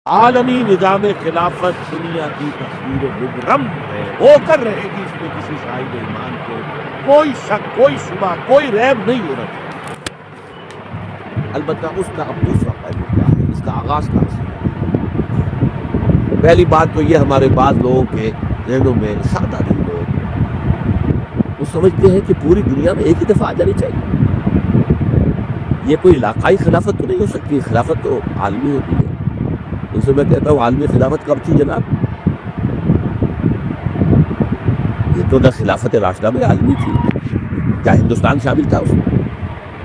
عالمی نظام خلافت دنیا کی تصویر مبرم ہے، ہو کر رہے گی، اس میں کسی صاحب ایمان کو کوئی شک، کوئی شبہ، کوئی ریب نہیں ہونا چاہیے۔ البتہ اس کا اب دوسرا پہلو کیا ہے، اس کا آغاز کہاں سے ہے؟ پہلی بات تو یہ ہمارے بعض لوگوں کے ذہنوں میں، سادہ دل لوگ وہ سمجھتے ہیں کہ پوری دنیا میں ایک ہی دفعہ آ جانی چاہیے۔ یہ کوئی علاقائی خلافت تو نہیں ہو سکتی، خلافت تو عالمی ہوتی ہے۔ ان سے میں کہتا ہوں عالمی خلافت کب تھی جناب؟ یہ تو نہ خلافت راشدہ میں عالمی تھی، کیا ہندوستان شامل تھا اس میں؟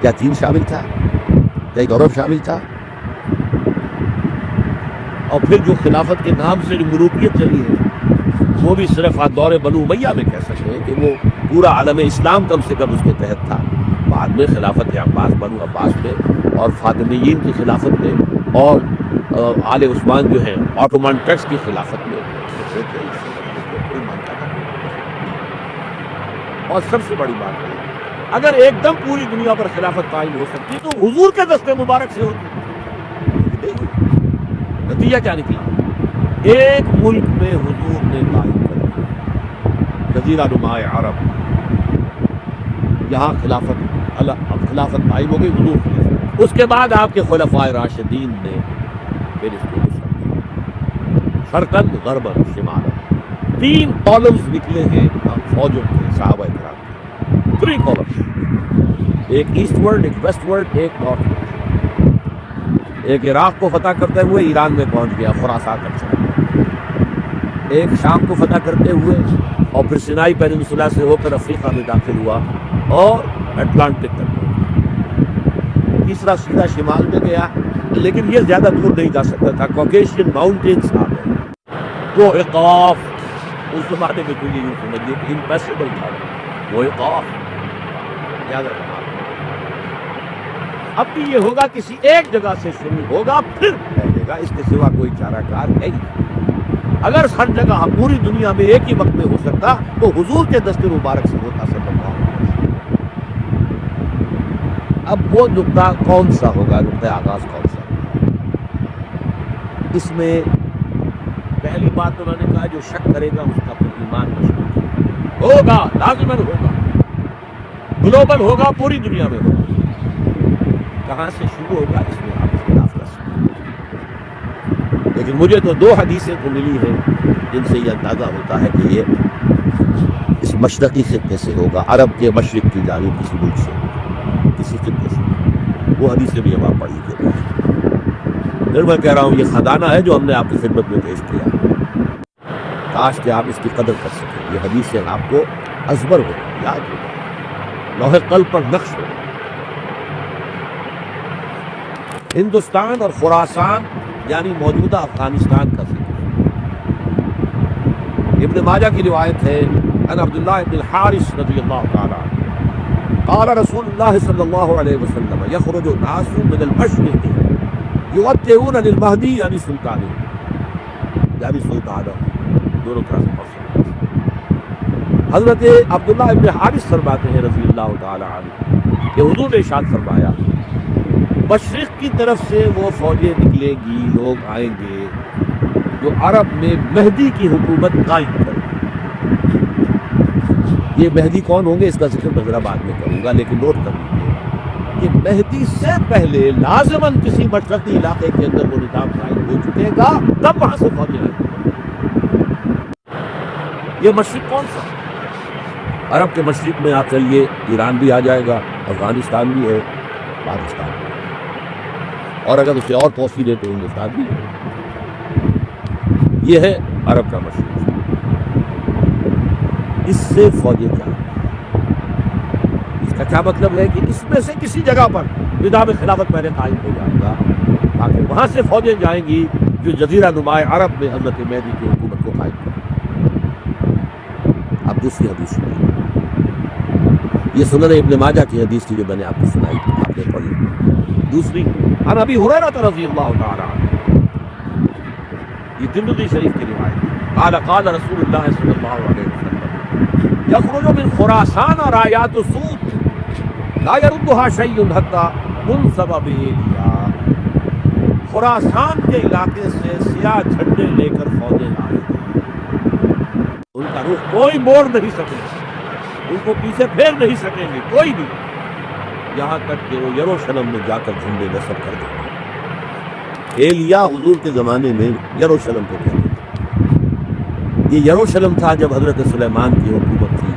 کیا چین شامل تھا؟ کیا یورپ شامل تھا؟ اور پھر جو خلافت کے نام سے جو ملوکیت چلی ہے وہ بھی صرف دور بنو امیہ میں کہہ سکتے ہیں کہ وہ پورا عالم اسلام کم سے کم اس کے تحت تھا۔ بعد میں خلافت عباس، بنو عباس میں اور فاطمیین کی خلافت میں اور آل عثمان جو ہیں آٹومان ٹرکس کی خلافت میں، اور سب سے بڑی بات ہے اگر ایک دم پوری دنیا پر خلافت قائم ہو سکتی تو حضور کے دستے مبارک سے ہوتی۔ نتیجہ کیا نکلا؟ ایک ملک میں حضور نے قائم کر دیا، جزیرہ نما عرب، یہاں خلافت قائم ہو گئی، حضور خلیفہ۔ اس کے بعد آپ کے خلفائے راشدین نے پھر اس کو شرقاً غرباً شمالاً 3 کالمز نکلے ہیں فوجوں کے، صحابہ کرام کے 3 کالمز، ایک ایسٹ ورڈ، ایک ویسٹ ورڈ، ایک نارتھ ورڈ۔ ایک عراق کو فتح کرتے ہوئے ایران میں پہنچ گیا، خراسان تک چلا گیا۔ ایک شام کو فتح کرتے ہوئے اور پھر سینائی پیننسولا سے ہو کر افریقہ میں داخل ہوا اور اٹلانٹک تک پہنچ گیا۔ تیسرا سیدھا شمال میں گیا، لیکن یہ زیادہ دور نہیں جا سکتا تھا، کوکیشین ماؤنٹینز آ گئے، وہ عقاف، اس زمانے میں تو یہ یوں سمجھیے کہ امپیسبل تھا وہ عقاف، یاد رکھنا۔ اب بھی یہ ہوگا کسی ایک جگہ سے شروع ہوگا پھر پھیلے گا، اس کے سوا کوئی چارہ کار نہیں۔ اگر ہر جگہ پوری دنیا میں ایک ہی وقت میں ہو سکتا تو حضور کے دست مبارک سے ہوتا صلی اللہ علیہ وسلم۔ اب وہ نقطہ کون سا ہوگا، نقطہ آغاز کون سا ہوگا؟ اس میں پہلی بات انہوں نے کہا جو شک کرے گا اس کا ایمان مشکوک ہوگا، لازماً ہوگا، گلوبل ہوگا، پوری دنیا میں ہوگا۔ کہاں سے شروع ہوگا اس میں آپ اختلاف کر سکتے ہیں، لیکن مجھے تو 2 حدیثیں تو ملی ہیں جن سے یہ اندازہ ہوتا ہے کہ یہ اس مشرقی خطے سے ہوگا، عرب کے مشرق کی جانب کسی ملک سے، کسی خطے سے۔ وہ حدیثیں بھی ہم آپ پڑھی گئے۔ پھر میں کہہ رہا ہوں یہ خزانہ ہے جو ہم نے آپ کی خدمت میں پیش کیا، کاش کہ آپ اس کی قدر کر سکیں۔ یہ حدیثیں آپ کو ازبر ہو، یاد ہو، لوح قلب پر نقش ہو۔ ہندوستان اور خراسان یعنی موجودہ افغانستان کا ذکر ابن ماجہ کی روایت ہے، عن عبداللہ بن الحارث رضی اللہ تعالی عنہ قال رسول اللہ صلی اللہ علیہ وسلم یخرج الناس من المشرق یوطئون للمہدی یعنی سلطان دونوں طرح سے پڑھ۔ حضرت عبداللہ ابن حارث فرماتے ہیں رضی اللہ تعالی عنہ کہ حضور نے ارشاد فرمایا مشرق کی طرف سے وہ فوجیں نکلے گی، لوگ آئیں گے جو عرب میں مہدی کی حکومت قائم کریں۔ یہ مہدی کون ہوں گے اس کا ذکر میں ذرا بعد میں کروں گا، لیکن نوٹ کر لیجیے کہ مہدی سے پہلے لازماً کسی مشرقی علاقے کے اندر وہ نظام قائم ہو چکے گا، تب وہاں سے فوجیں آئیں گی۔ یہ مشرق کون سا؟ عرب کے مشرق میں آپ چلیے ایران بھی آ جائے گا، افغانستان بھی ہے، پاکستان بھی ہے، اور اگر اسے اور توسیع دے تو ہندوستان بھی ہے۔ یہ ہے عرب کا مشرق۔ اس سے فوجیں کیا، اس کا کیا مطلب ہے کہ اس میں سے کسی جگہ پر نظام خلافت پہلے قائم ہو جائے گا، تاکہ وہاں سے فوجیں جائیں گی جو جزیرہ نما عرب میں حضرت مہدی کی حکومت کو قائم کریں۔ اب دوسری حدیث سنیے، یہ سنن ابن ماجہ کی حدیث تھی جو میں نے آپ کو سنائی، آپ نے پڑھی۔ دوسری عن ابی ہریرہ رضی اللہ تعالی عنہ، یہ ترمذی شریف کی روایت، قال قال رسول اللہ صلی اللہ علیہ وسلم یخرج من خراسان رایات سود لا يردها شيء حتى تنصب به الياء۔ خراسان کے علاقے سے سیاہ جھنڈے لے کر فوجیں لائے گئی. ان کا رخ کوئی موڑ نہیں سکے گا، ان کو پیچھے پھیر نہیں سکیں گے کوئی بھی، یہاں تک کہ وہ یروشلم میں جا کر جھنڈے نصب کر دیں. ایلیا حضور کے زمانے میں یروشلم کو کہتے تھے. یہ یروشلم تھا جب حضرت سلیمان کی حکومت تھی،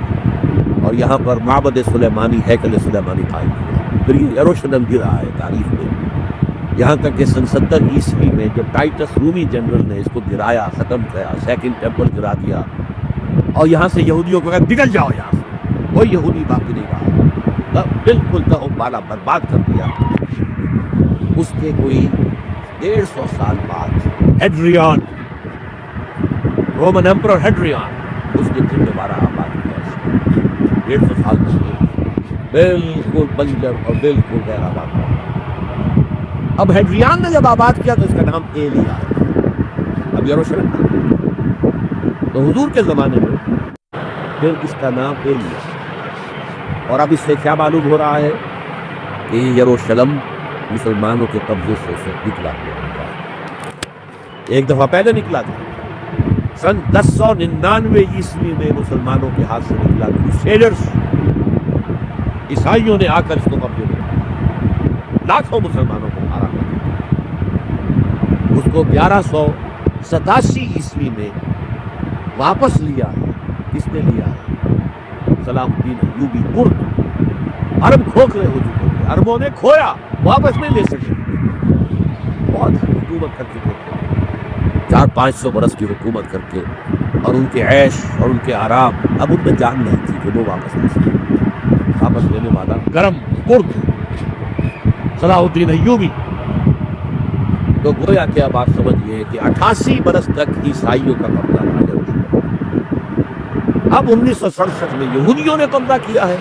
اور یہاں پر معبد سلیمانی، ہیکل سلیمانی قائم ہوا. پھر یہ یروشلم گرا ہے تاریخ میں، یہاں تک کہ سن 70 عیسوی میں جب ٹائٹس رومی جنرل نے اس کو گرایا، ختم کیا، سیکنڈ ٹیمپل گرا دیا، اور یہاں سے یہودیوں کو کہا نکل جاؤ یہاں سے، کوئی یہودی باقی نہیں رہا، بالکل تہو بالا برباد کر دیا. اس کے کوئی 150 سال بعد ہیڈریان، رومن ایمپرر ہیڈریان، اس نے پھر دوبارہ آباد کیا. 150 سال تک بالکل بنجر اور بالکل غیر آباد کیا. اب ہیڈریان نے جب آباد کیا تو اس کا نام ایلیا ہے، اب یروشلم تھا. تو حضور کے زمانے میں پھر اس کا نام ایلیا. اور اب اس سے کیا معلوم ہو رہا ہے کہ یروشلم مسلمانوں کے قبضے سے اسے نکلا ہوا. ایک دفعہ پہلے نکلا تھا، سن 1099 عیسوی میں مسلمانوں کے ہاتھ سے نکلا. کروسیڈرز، عیسائیوں نے آ کر اس کو قبضے میں لیا، لاکھوں مسلمانوں کو مارا. اس کو 1187 عیسوی میں واپس لیا ہے. کس نے لیا ہے؟ سلام الدین ایوبی ترک. عرب کھوکھلے ہو چکے تھے، عربوں نے کھویا، واپس نہیں لے سکے. بہت حکومت کر چکے تھے، 400-500 برس کی حکومت کر کے، اور ان کے عیش اور ان کے آرام اب ان میں جان نہیں تھی کہ وہ واپس لے سکے. واپس لینے والا گرم ترک صلاح الدین ایوبی. تو گویا کہ اب آپ سمجھئے کہ 88 برس تک عیسائیوں کا قبضہ رہا ہے. اب 1967 میں یہودیوں نے قبضہ کیا ہے،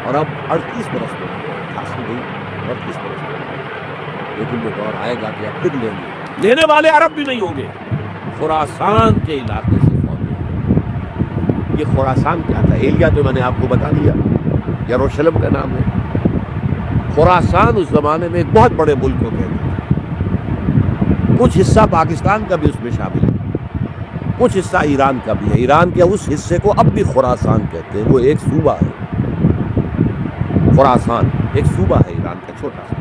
اور اب 38 برس میں 88 نہیں 38 برس میں. لیکن وہ دور آئے گا کہ اب پھر لیں گے. لینے والے عرب بھی نہیں ہوں گے. خراسان کے علاقے سے فوجیں. یہ خراسان کیا تھا؟ ایلیا تو میں نے آپ کو بتا دیا، یروشلم کا نام ہے. خراسان اس زمانے میں ایک بہت بڑے ملک کو کہتے ہیں. کچھ حصہ پاکستان کا بھی اس میں شامل ہے، کچھ حصہ ایران کا بھی ہے. ایران کے اس حصے کو اب بھی خراسان کہتے ہیں. وہ ایک صوبہ ہے. خراسان ایک صوبہ ہے ایران کا، چھوٹا سا.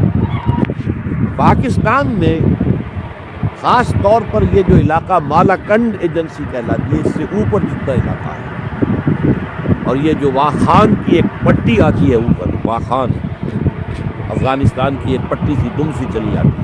پاکستان میں خاص طور پر یہ جو علاقہ مالاکنڈ ایجنسی کہلاتی ہے، اس سے اوپر جتنا علاقہ ہے، اور یہ جو واخان کی ایک پٹی آتی ہے اوپر، واخان افغانستان کی ایک پٹی سی دم سی چلی آتی ہے.